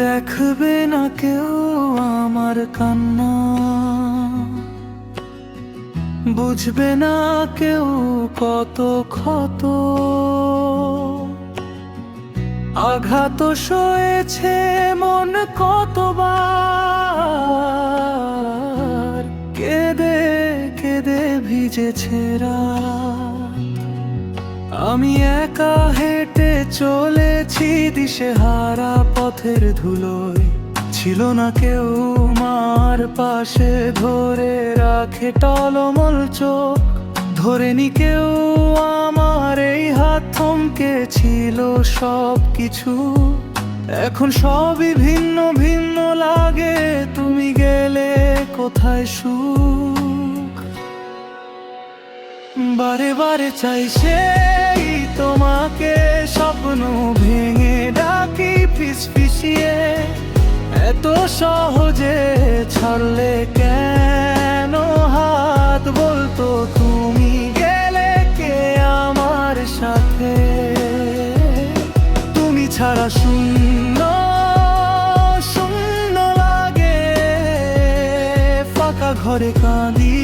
দেখবে না কেউ আমার কান্না, বুঝবে না কেউ কত ক্ষত। আঘাত সয়েছে মন কতবার, কেঁদে কেঁদে ভিজেছে রাত। আমি একা হেঁটে চলেছি দিশেহারা পথের ধুলোয়, ছিল না কেউ মার পাশে ধরে রাখে টলমল চোখ। ধরেনি কেউ আমার এই হাত, থমকে ছিল সব কিছু। এখন সবই ভিন্ন ভিন্ন লাগে, তুমি গেলে কোথায় সুখ। বারে বারে চাই সেই তোমাকে, স্বপ্ন ভেঙে ডাকি ফিসফিসিয়ে। এত সহজে ছাড়লে কেন হাত, বলতো তুমি গেলে কে আমার সাথে। তুমি ছাড়া শূন্য শূন্য লাগে, ফাঁকা ঘরে কাঁদি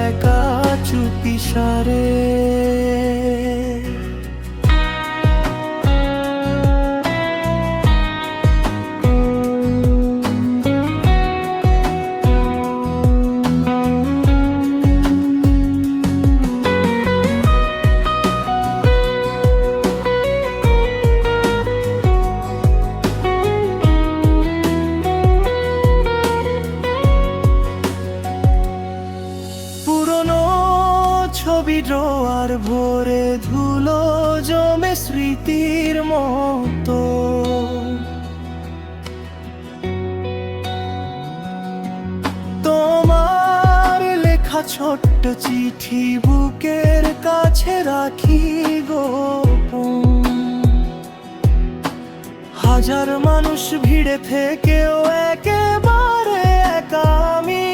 একা চুপি সারে। ছবি ড্রয়ার ভরে ধুলো জমে স্মৃতির মতো। তোমার লেখা ছোট্ট চিঠি বুকের কাছে রাখি গোপন। হাজার মানুষ ভিড়ে থেকেও একেবারে একা আমি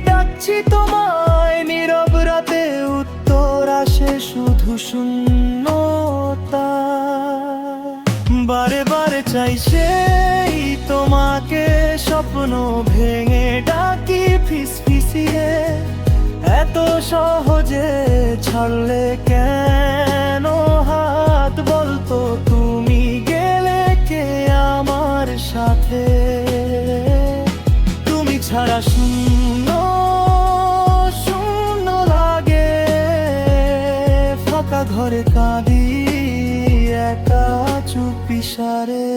ডাকছি তোমায় নীরব রাতে, উত্তর আসে শুধু শূন্যতা। বারে বারে চাই সেই তোমাকে, স্বপ্ন ভেঙে ডাকি ফিসফিসিয়ে। এত সহজে ছাড়লে কেন হাত, বলতো তুমি গেলে কে আমার সাথে। তুমি ছাড়া শূন্য শূন্য লাগে, ফাঁকা ঘরে কাঁদি একা চুপি সারে।